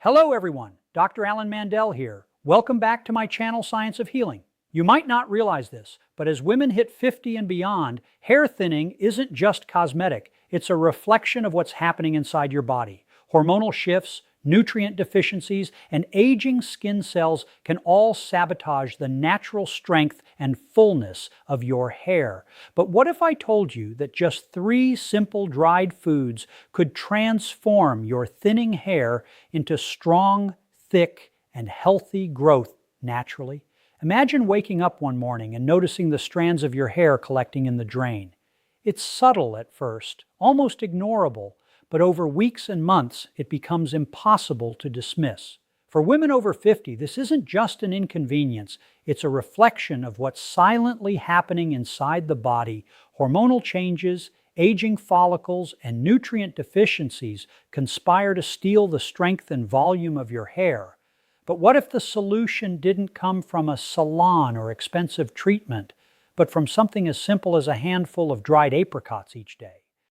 Hello everyone, Dr. Alan Mandell here. Welcome back to my channel, Science of Healing. You might not realize this, but as women hit 50 and beyond, hair thinning isn't just cosmetic. It's a reflection of what's happening inside your body. Hormonal shifts, nutrient deficiencies, and aging skin cells can all sabotage the natural strength and fullness of your hair. But what if I told you that just 3 simple dried foods could transform your thinning hair into strong, thick, and healthy growth naturally? Imagine waking up one morning and noticing the strands of your hair collecting in the drain. It's subtle at first, almost ignorable, but over weeks and months, it becomes impossible to dismiss. For women over 50, this isn't just an inconvenience, it's a reflection of what's silently happening inside the body. Hormonal changes, aging follicles, and nutrient deficiencies conspire to steal the strength and volume of your hair. But what if the solution didn't come from a salon or expensive treatment, but from something as simple as a handful of dried apricots each day?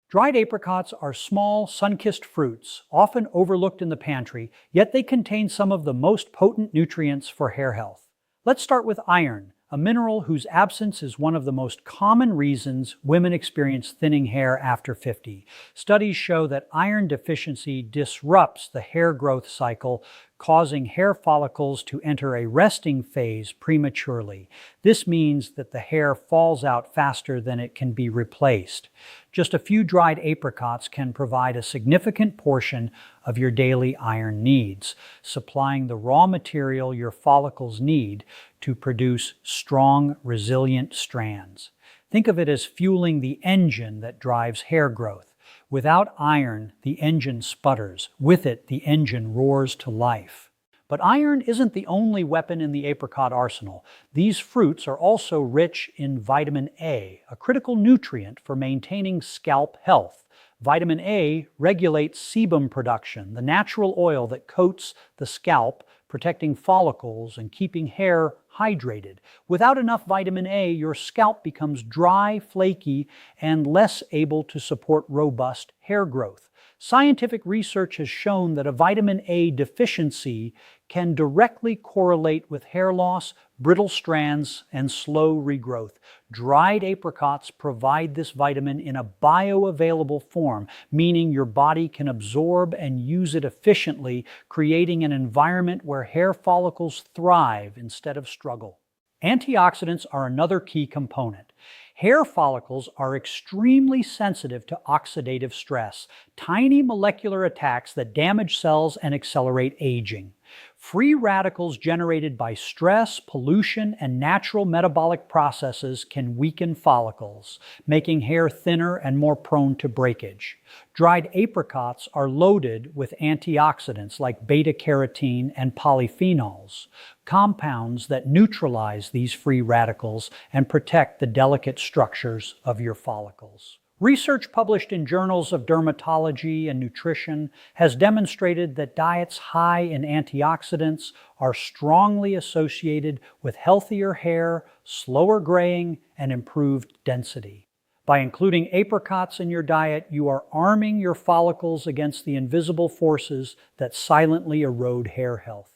Dried apricots are small, sun-kissed fruits, often overlooked in the pantry, yet they contain some of the most potent nutrients for hair health. Let's start with iron, a mineral whose absence is one of the most common reasons women experience thinning hair after 50. Studies show that iron deficiency disrupts the hair growth cycle, causing hair follicles to enter a resting phase prematurely. This means that the hair falls out faster than it can be replaced. Just a few dried apricots can provide a significant portion of your daily iron needs, supplying the raw material your follicles need to produce strong, resilient strands. Think of it as fueling the engine that drives hair growth. Without iron, the engine sputters. With it, the engine roars to life. But iron isn't the only weapon in the apricot arsenal. These fruits are also rich in vitamin A, a critical nutrient for maintaining scalp health. Vitamin A regulates sebum production, the natural oil that coats the scalp, protecting follicles and keeping hair hydrated. Without enough vitamin A, your scalp becomes dry, flaky, and less able to support robust hair growth. Scientific research has shown that a vitamin A deficiency can directly correlate with hair loss, brittle strands, and slow regrowth. Dried apricots provide this vitamin in a bioavailable form, meaning your body can absorb and use it efficiently, creating an environment where hair follicles thrive instead of struggle. Antioxidants are another key component. Hair follicles are extremely sensitive to oxidative stress, tiny molecular attacks that damage cells and accelerate aging. Free radicals generated by stress, pollution, and natural metabolic processes can weaken follicles, making hair thinner and more prone to breakage. Dried apricots are loaded with antioxidants like beta-carotene and polyphenols, compounds that neutralize these free radicals and protect the delicate structures of your follicles. Research published in journals of dermatology and nutrition has demonstrated that diets high in antioxidants are strongly associated with healthier hair, slower graying, and improved density. By including apricots in your diet, you are arming your follicles against the invisible forces that silently erode hair health.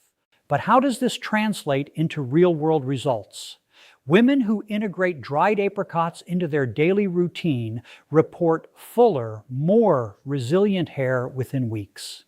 But how does this translate into real-world results? Women who integrate dried apricots into their daily routine report fuller, more resilient hair within weeks.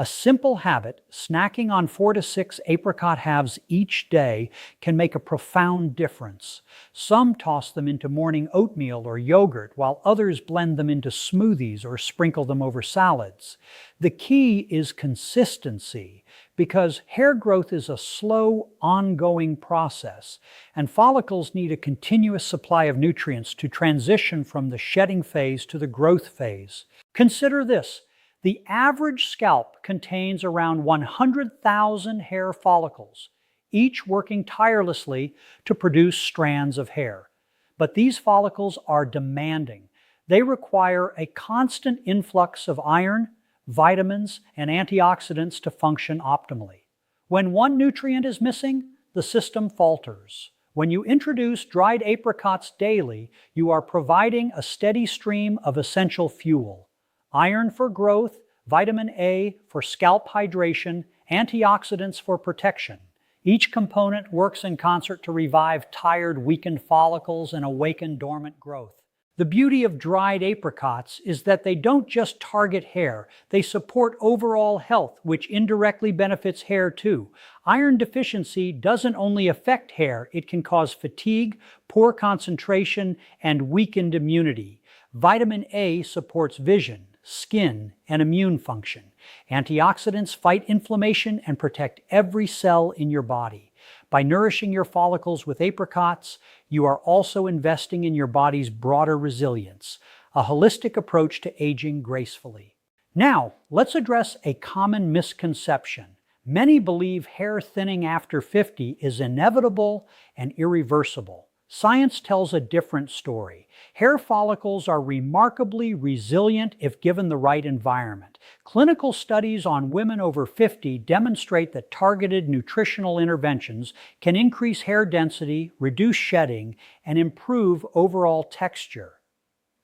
A simple habit, snacking on 4 to 6 apricot halves each day, can make a profound difference. Some toss them into morning oatmeal or yogurt, while others blend them into smoothies or sprinkle them over salads. The key is consistency, because hair growth is a slow, ongoing process, and follicles need a continuous supply of nutrients to transition from the shedding phase to the growth phase. Consider this. The average scalp contains around 100,000 hair follicles, each working tirelessly to produce strands of hair. But these follicles are demanding. They require a constant influx of iron, vitamins, and antioxidants to function optimally. When one nutrient is missing, the system falters. When you introduce dried apricots daily, you are providing a steady stream of essential fuel: iron for growth, vitamin A for scalp hydration, Antioxidants for protection. Each component works in concert to revive tired, weakened follicles and awaken dormant growth. The beauty of dried apricots is that they don't just target hair, they support overall health, which indirectly benefits hair too. Iron deficiency doesn't only affect hair, it can cause fatigue, poor concentration, and weakened immunity. Vitamin A supports vision, skin, and immune function. Antioxidants fight inflammation and protect every cell in your body. By nourishing your follicles with apricots, you are also investing in your body's broader resilience, a holistic approach to aging gracefully. Now, let's address a common misconception. Many believe hair thinning after 50 is inevitable and irreversible. Science tells a different story. Hair follicles are remarkably resilient if given the right environment. Clinical studies on women over 50 demonstrate that targeted nutritional interventions can increase hair density, reduce shedding, and improve overall texture.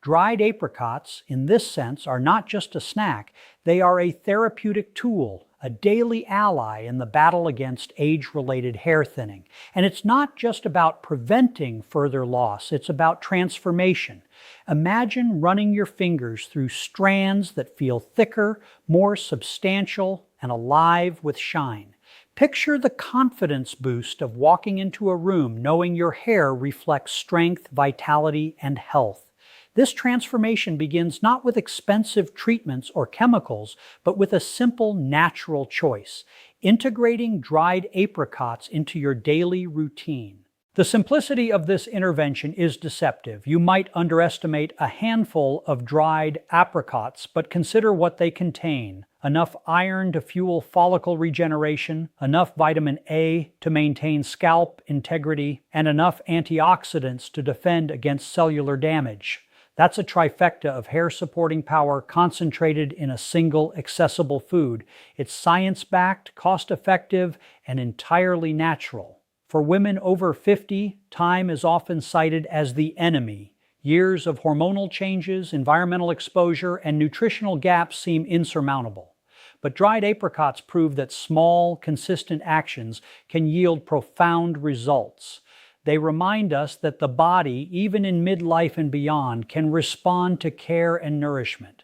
Dried apricots, in this sense, are not just a snack, they are a therapeutic tool, a daily ally in the battle against age-related hair thinning. And it's not just about preventing further loss, it's about transformation. Imagine running your fingers through strands that feel thicker, more substantial, and alive with shine. Picture the confidence boost of walking into a room knowing your hair reflects strength, vitality, and health. This transformation begins not with expensive treatments or chemicals, but with a simple, natural choice: integrating dried apricots into your daily routine. The simplicity of this intervention is deceptive. You might underestimate a handful of dried apricots, but consider what they contain: enough iron to fuel follicle regeneration, enough vitamin A to maintain scalp integrity, and enough antioxidants to defend against cellular damage. That's a trifecta of hair-supporting power concentrated in a single, accessible food. It's science-backed, cost-effective, and entirely natural. For women over 50, time is often cited as the enemy. Years of hormonal changes, environmental exposure, and nutritional gaps seem insurmountable. But dried apricots prove that small, consistent actions can yield profound results. They remind us that the body, even in midlife and beyond, can respond to care and nourishment.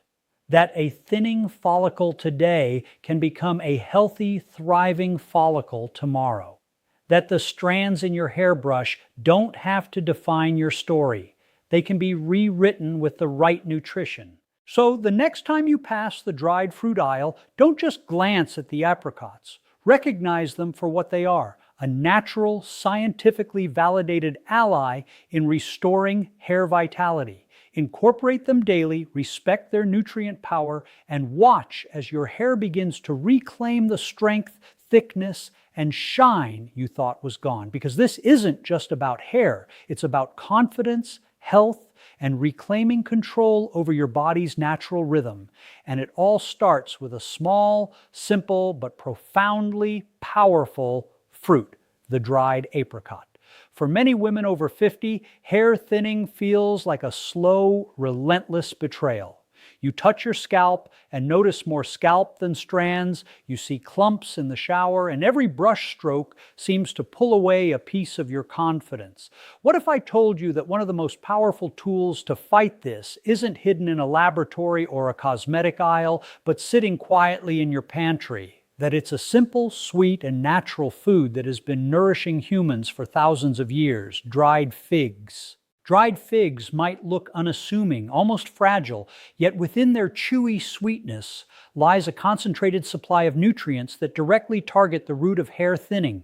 That a thinning follicle today can become a healthy, thriving follicle tomorrow. That the strands in your hairbrush don't have to define your story. They can be rewritten with the right nutrition. So the next time you pass the dried fruit aisle, don't just glance at the apricots. Recognize them for what they are: a natural, scientifically validated ally in restoring hair vitality. Incorporate them daily, respect their nutrient power, and watch as your hair begins to reclaim the strength, thickness, and shine you thought was gone. Because this isn't just about hair, it's about confidence, health, and reclaiming control over your body's natural rhythm. And it all starts with a small, simple, but profoundly powerful fruit: the dried apricot. For many women over 50, hair thinning feels like a slow, relentless betrayal. You touch your scalp and notice more scalp than strands. You see clumps in the shower, and every brush stroke seems to pull away a piece of your confidence. What if I told you that one of the most powerful tools to fight this isn't hidden in a laboratory or a cosmetic aisle, but sitting quietly in your pantry? That it's a simple, sweet, and natural food that has been nourishing humans for thousands of years: dried figs. Dried figs might look unassuming, almost fragile, yet within their chewy sweetness lies a concentrated supply of nutrients that directly target the root of hair thinning.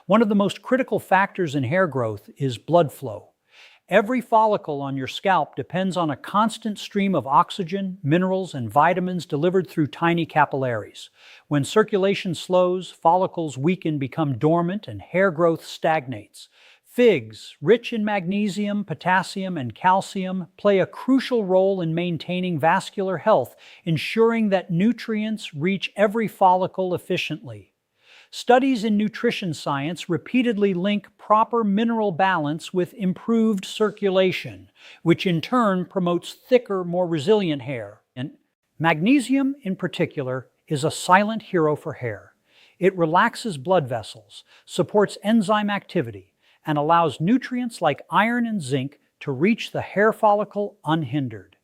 One of the most critical factors in hair growth is blood flow. Every follicle on your scalp depends on a constant stream of oxygen, minerals, and vitamins delivered through tiny capillaries. When circulation slows, follicles weaken, become dormant, and hair growth stagnates. Figs, rich in magnesium, potassium, and calcium, play a crucial role in maintaining vascular health, ensuring that nutrients reach every follicle efficiently. Studies in nutrition science repeatedly link proper mineral balance with improved circulation, which in turn promotes thicker, more resilient hair. And magnesium, in particular, is a silent hero for hair. It relaxes blood vessels, supports enzyme activity, and allows nutrients like iron and zinc to reach the hair follicle unhindered.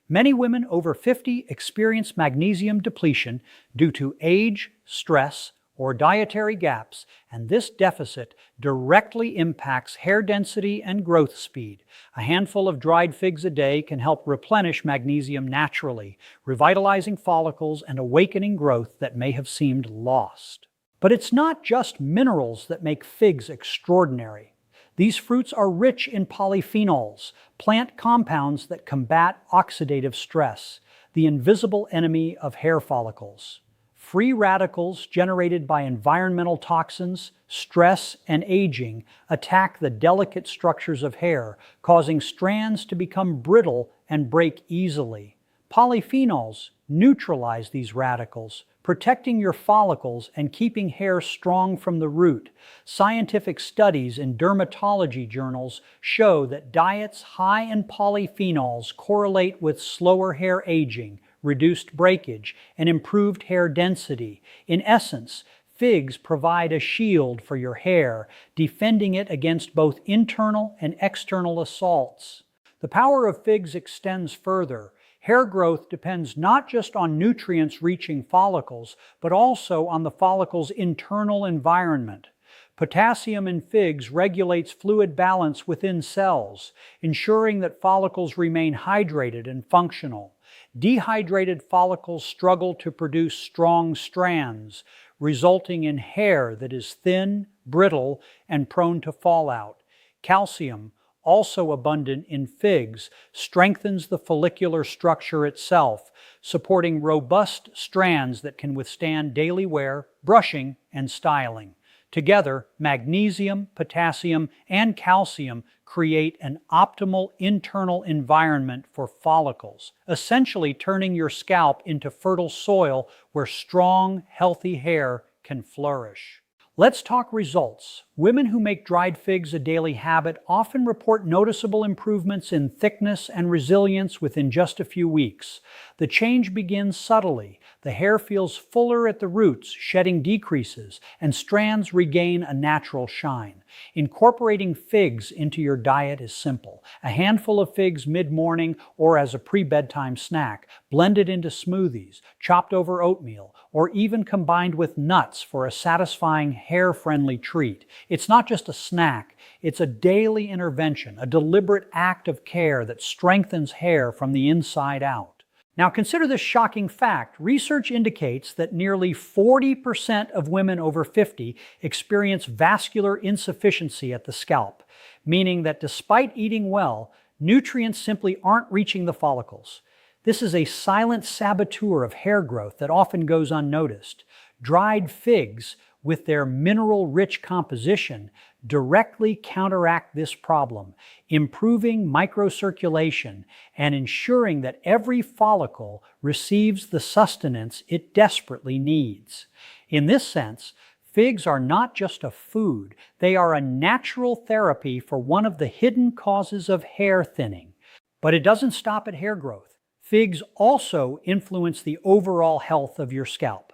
Many women over 50 experience magnesium depletion due to age, stress, or dietary gaps, and this deficit directly impacts hair density and growth speed. A handful of dried figs a day can help replenish magnesium naturally, revitalizing follicles and awakening growth that may have seemed lost. But it's not just minerals that make figs extraordinary. These fruits are rich in polyphenols, plant compounds that combat oxidative stress, the invisible enemy of hair follicles. Free radicals generated by environmental toxins, stress, and aging attack the delicate structures of hair, causing strands to become brittle and break easily. Polyphenols neutralize these radicals, protecting your follicles and keeping hair strong from the root. Scientific studies in dermatology journals show that diets high in polyphenols correlate with slower hair aging, reduced breakage, and improved hair density. In essence, figs provide a shield for your hair, defending it against both internal and external assaults. The power of figs extends further. Hair growth depends not just on nutrients reaching follicles, but also on the follicle's internal environment. Potassium in figs regulates fluid balance within cells, ensuring that follicles remain hydrated and functional. Dehydrated follicles struggle to produce strong strands, resulting in hair that is thin, brittle, and prone to fallout. Calcium, also abundant in figs, strengthens the follicular structure itself, supporting robust strands that can withstand daily wear, brushing, and styling. Together, magnesium, potassium, and calcium create an optimal internal environment for follicles, essentially turning your scalp into fertile soil where strong, healthy hair can flourish. Let's talk results. Women who make dried figs a daily habit often report noticeable improvements in thickness and resilience within just a few weeks. The change begins subtly. The hair feels fuller at the roots, shedding decreases, and strands regain a natural shine. Incorporating figs into your diet is simple. A handful of figs mid-morning or as a pre-bedtime snack, blended into smoothies, chopped over oatmeal, or even combined with nuts for a satisfying hair-friendly treat. It's not just a snack, it's a daily intervention, a deliberate act of care that strengthens hair from the inside out. Now consider this shocking fact. Research indicates that nearly 40% of women over 50 experience vascular insufficiency at the scalp, meaning that despite eating well, nutrients simply aren't reaching the follicles. This is a silent saboteur of hair growth that often goes unnoticed. Dried figs, with their mineral-rich composition, directly counteract this problem, improving microcirculation and ensuring that every follicle receives the sustenance it desperately needs. In this sense, figs are not just a food, they are a natural therapy for one of the hidden causes of hair thinning. But it doesn't stop at hair growth. Figs also influence the overall health of your scalp.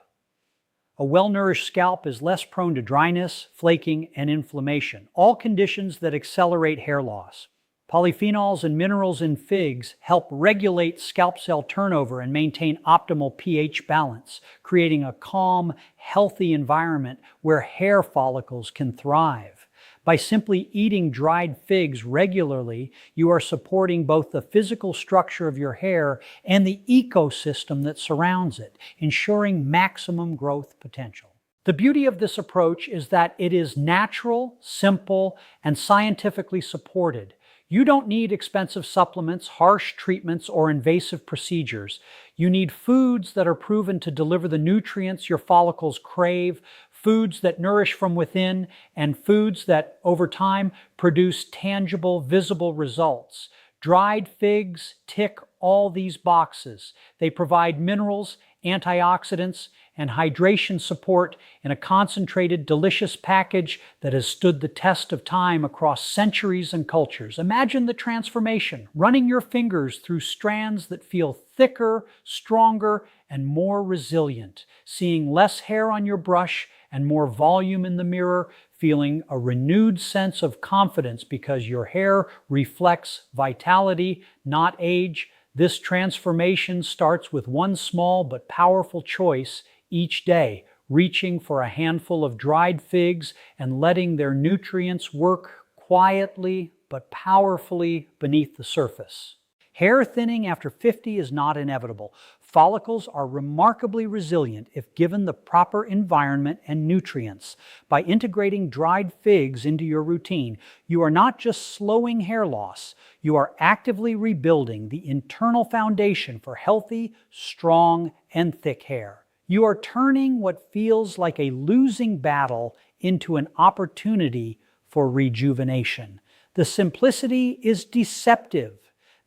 A well-nourished scalp is less prone to dryness, flaking, and inflammation, all conditions that accelerate hair loss. Polyphenols and minerals in figs help regulate scalp cell turnover and maintain optimal pH balance, creating a calm, healthy environment where hair follicles can thrive. By simply eating dried figs regularly, you are supporting both the physical structure of your hair and the ecosystem that surrounds it, ensuring maximum growth potential. The beauty of this approach is that it is natural, simple, and scientifically supported. You don't need expensive supplements, harsh treatments, or invasive procedures. You need foods that are proven to deliver the nutrients your follicles crave, foods that nourish from within, and foods that, over time, produce tangible, visible results. Dried figs tick all these boxes. They provide minerals, antioxidants, and hydration support in a concentrated, delicious package that has stood the test of time across centuries and cultures. Imagine the transformation, running your fingers through strands that feel thicker, stronger, and more resilient, seeing less hair on your brush and more volume in the mirror, feeling a renewed sense of confidence because your hair reflects vitality, not age. This transformation starts with one small but powerful choice each day, reaching for a handful of dried figs and letting their nutrients work quietly but powerfully beneath the surface. Hair thinning after 50 is not inevitable. Follicles are remarkably resilient if given the proper environment and nutrients. By integrating dried figs into your routine, you are not just slowing hair loss, you are actively rebuilding the internal foundation for healthy, strong, and thick hair. You are turning what feels like a losing battle into an opportunity for rejuvenation. The simplicity is deceptive.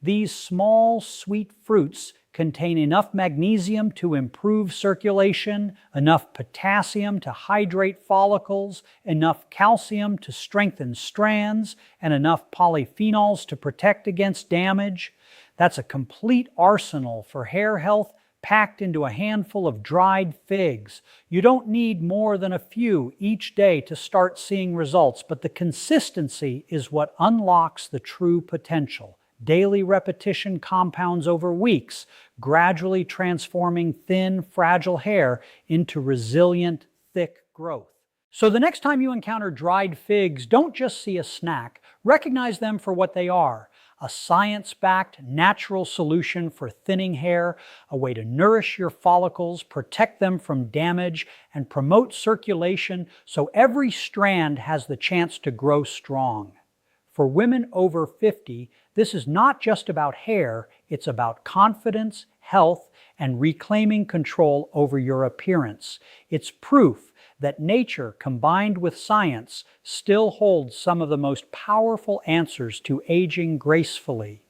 These small, sweet fruits contain enough magnesium to improve circulation, enough potassium to hydrate follicles, enough calcium to strengthen strands, and enough polyphenols to protect against damage. That's a complete arsenal for hair health packed into a handful of dried figs. You don't need more than a few each day to start seeing results, but the consistency is what unlocks the true potential. Daily repetition compounds over weeks, gradually transforming thin, fragile hair into resilient, thick growth. So the next time you encounter dried figs, don't just see a snack. Recognize them for what they are: a science-backed, natural solution for thinning hair, a way to nourish your follicles, protect them from damage, and promote circulation so every strand has the chance to grow strong. For women over 50, this is not just about hair, it's about confidence, health, and reclaiming control over your appearance. It's proof that nature, combined with science, still holds some of the most powerful answers to aging gracefully.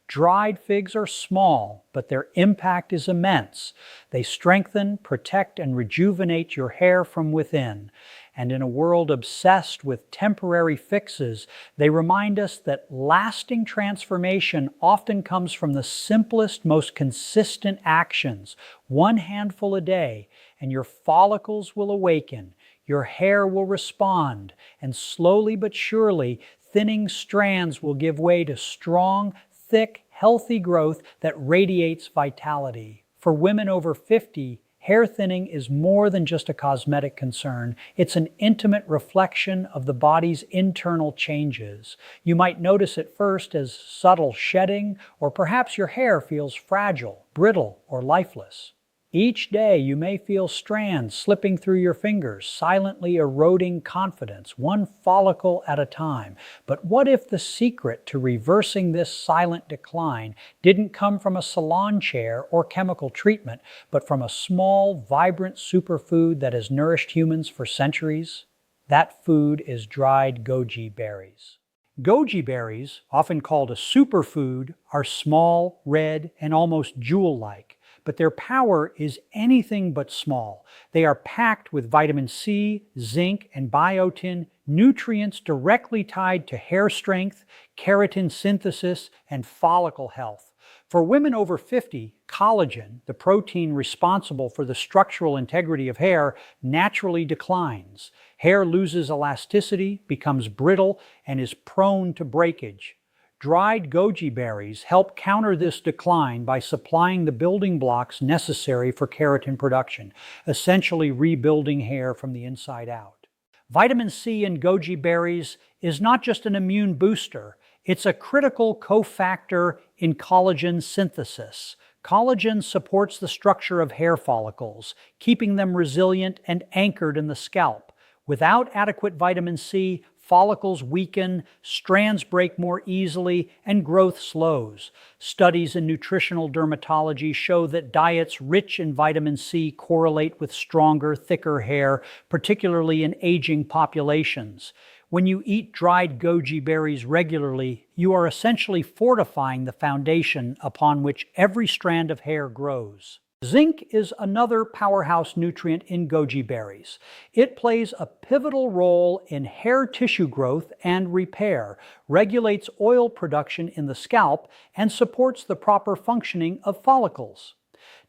Dried figs are small, but their impact is immense. They strengthen, protect, and rejuvenate your hair from within. And in a world obsessed with temporary fixes, they remind us that lasting transformation often comes from the simplest, most consistent actions. One handful a day, and your follicles will awaken, your hair will respond, and slowly but surely, thinning strands will give way to strong, thick, healthy growth that radiates vitality. For women over 50, hair thinning is more than just a cosmetic concern. It's an intimate reflection of the body's internal changes. You might notice it first as subtle shedding, or perhaps your hair feels fragile, brittle, or lifeless. Each day you may feel strands slipping through your fingers, silently eroding confidence, one follicle at a time. But what if the secret to reversing this silent decline didn't come from a salon chair or chemical treatment, but from a small, vibrant superfood that has nourished humans for centuries? That food is dried goji berries. Goji berries, often called a superfood, are small, red, and almost jewel-like. But their power is anything but small. They are packed with vitamin C, zinc, and biotin, nutrients directly tied to hair strength, keratin synthesis, and follicle health. For women over 50, collagen, the protein responsible for the structural integrity of hair, naturally declines. Hair loses elasticity, becomes brittle, and is prone to breakage. Dried goji berries help counter this decline by supplying the building blocks necessary for keratin production, essentially rebuilding hair from the inside out. Vitamin C in goji berries is not just an immune booster, it's a critical cofactor in collagen synthesis. Collagen supports the structure of hair follicles, keeping them resilient and anchored in the scalp. Without adequate vitamin C, follicles weaken, strands break more easily, and growth slows. Studies in nutritional dermatology show that diets rich in vitamin C correlate with stronger, thicker hair, particularly in aging populations. When you eat dried goji berries regularly, you are essentially fortifying the foundation upon which every strand of hair grows. Zinc is another powerhouse nutrient in goji berries. It plays a pivotal role in hair tissue growth and repair, regulates oil production in the scalp, and supports the proper functioning of follicles.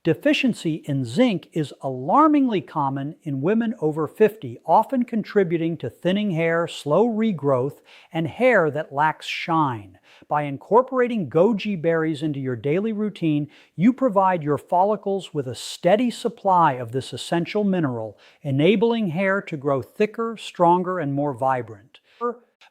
Deficiency in zinc is alarmingly common in women over 50, often contributing to thinning hair, slow regrowth, and hair that lacks shine. By incorporating goji berries into your daily routine, you provide your follicles with a steady supply of this essential mineral, enabling hair to grow thicker, stronger, and more vibrant.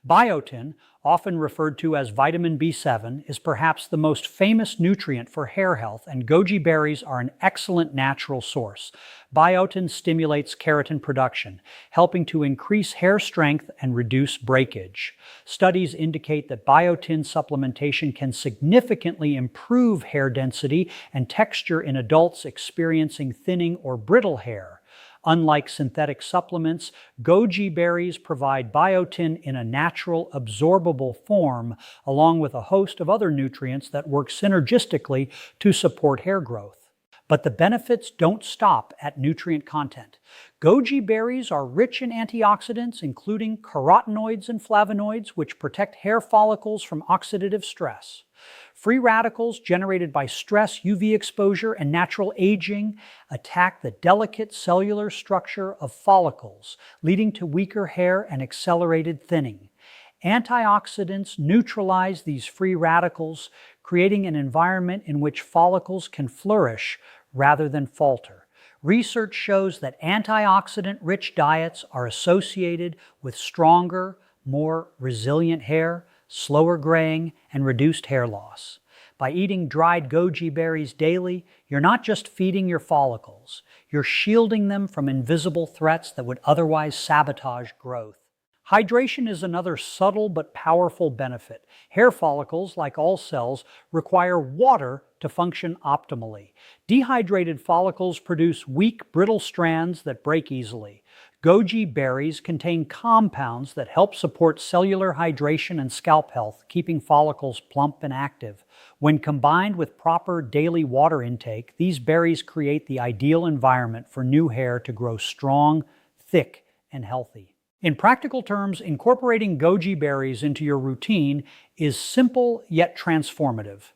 Biotin, often referred to as vitamin B7, is perhaps the most famous nutrient for hair health, and goji berries are an excellent natural source. Biotin stimulates keratin production, helping to increase hair strength and reduce breakage. Studies indicate that biotin supplementation can significantly improve hair density and texture in adults experiencing thinning or brittle hair. Unlike synthetic supplements, goji berries provide biotin in a natural, absorbable form, along with a host of other nutrients that work synergistically to support hair growth. But the benefits don't stop at nutrient content. Goji berries are rich in antioxidants, including carotenoids and flavonoids, which protect hair follicles from oxidative stress. Free radicals generated by stress, UV exposure, and natural aging attack the delicate cellular structure of follicles, leading to weaker hair and accelerated thinning. Antioxidants neutralize these free radicals, creating an environment in which follicles can flourish rather than falter. Research shows that antioxidant-rich diets are associated with stronger, more resilient hair, slower graying, and reduced hair loss. By eating dried goji berries daily, you're not just feeding your follicles, you're shielding them from invisible threats that would otherwise sabotage growth. Hydration is another subtle but powerful benefit. Hair follicles, like all cells, require water to function optimally. Dehydrated follicles produce weak, brittle strands that break easily. Goji berries contain compounds that help support cellular hydration and scalp health, keeping follicles plump and active. When combined with proper daily water intake, these berries create the ideal environment for new hair to grow strong, thick, and healthy. In practical terms, incorporating goji berries into your routine is simple yet transformative.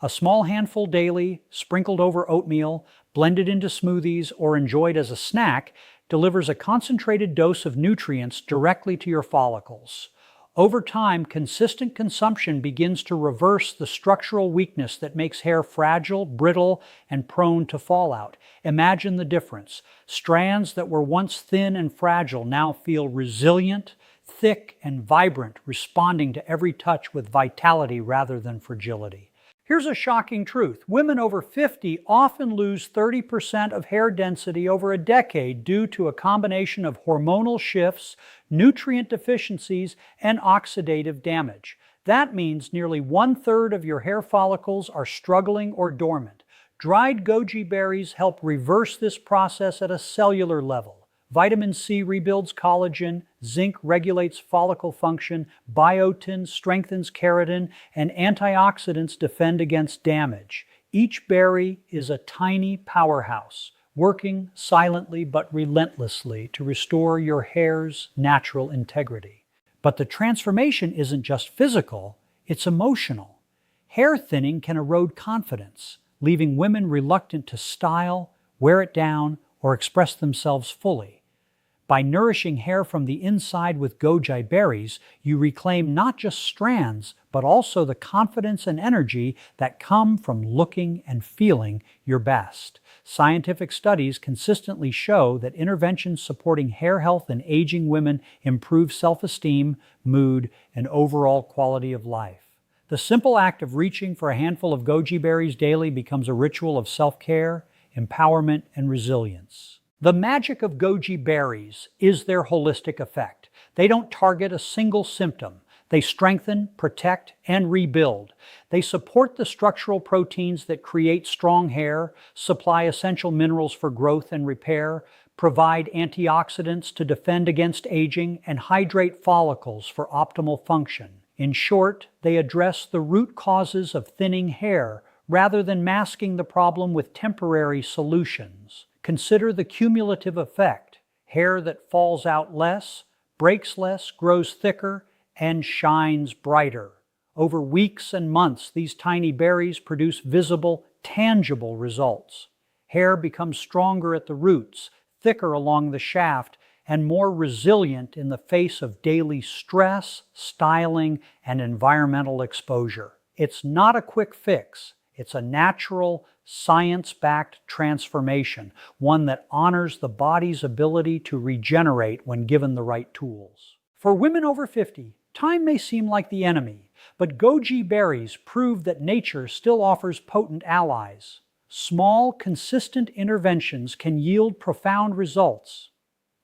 A small handful daily, sprinkled over oatmeal, blended into smoothies, or enjoyed as a snack, delivers a concentrated dose of nutrients directly to your follicles. Over time, consistent consumption begins to reverse the structural weakness that makes hair fragile, brittle, and prone to fallout. Imagine the difference. Strands that were once thin and fragile now feel resilient, thick, and vibrant, responding to every touch with vitality rather than fragility. Here's a shocking truth. Women over 50 often lose 30% of hair density over a decade due to a combination of hormonal shifts, nutrient deficiencies, and oxidative damage. That means nearly 1/3 of your hair follicles are struggling or dormant. Dried goji berries help reverse this process at a cellular level. Vitamin C rebuilds collagen, zinc regulates follicle function, biotin strengthens keratin, and antioxidants defend against damage. Each berry is a tiny powerhouse, working silently but relentlessly to restore your hair's natural integrity. But the transformation isn't just physical, it's emotional. Hair thinning can erode confidence, leaving women reluctant to style, wear it down, or express themselves fully. By nourishing hair from the inside with goji berries, you reclaim not just strands, but also the confidence and energy that come from looking and feeling your best. Scientific studies consistently show that interventions supporting hair health in aging women improve self-esteem, mood, and overall quality of life. The simple act of reaching for a handful of goji berries daily becomes a ritual of self-care, empowerment, and resilience. The magic of goji berries is their holistic effect. They don't target a single symptom. They strengthen, protect, and rebuild. They support the structural proteins that create strong hair, supply essential minerals for growth and repair, provide antioxidants to defend against aging, and hydrate follicles for optimal function. In short, they address the root causes of thinning hair rather than masking the problem with temporary solutions. Consider the cumulative effect. Hair that falls out less, breaks less, grows thicker, and shines brighter. Over weeks and months, these tiny berries produce visible, tangible results. Hair becomes stronger at the roots, thicker along the shaft, and more resilient in the face of daily stress, styling, and environmental exposure. It's not a quick fix. It's a natural, science-backed transformation, one that honors the body's ability to regenerate when given the right tools. For women over 50, time may seem like the enemy, but goji berries prove that nature still offers potent allies. Small, consistent interventions can yield profound results.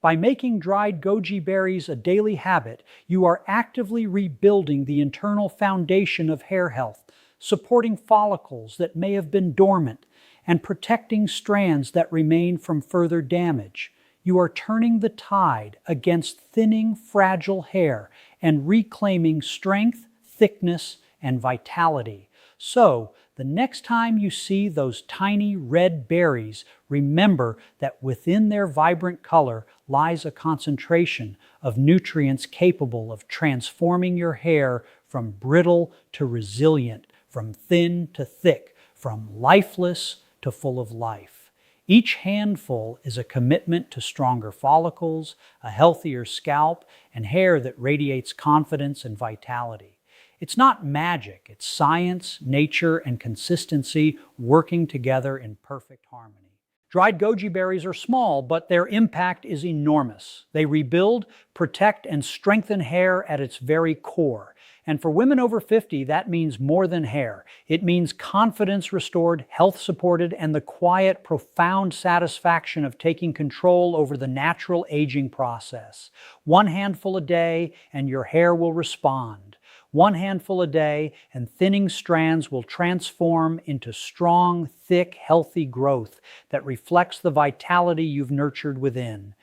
By making dried goji berries a daily habit, you are actively rebuilding the internal foundation of hair health, supporting follicles that may have been dormant, and protecting strands that remain from further damage. You are turning the tide against thinning, fragile hair and reclaiming strength, thickness, and vitality. So, the next time you see those tiny red berries, remember that within their vibrant color lies a concentration of nutrients capable of transforming your hair from brittle to resilient, from thin to thick, from lifeless to full of life. Each handful is a commitment to stronger follicles, a healthier scalp, and hair that radiates confidence and vitality. It's not magic, it's science, nature, and consistency working together in perfect harmony. Dried goji berries are small, but their impact is enormous. They rebuild, protect, and strengthen hair at its very core. And for women over 50, that means more than hair. It means confidence restored, health supported, and the quiet, profound satisfaction of taking control over the natural aging process. One handful a day, and your hair will respond. One handful a day, and thinning strands will transform into strong, thick, healthy growth that reflects the vitality you've nurtured within.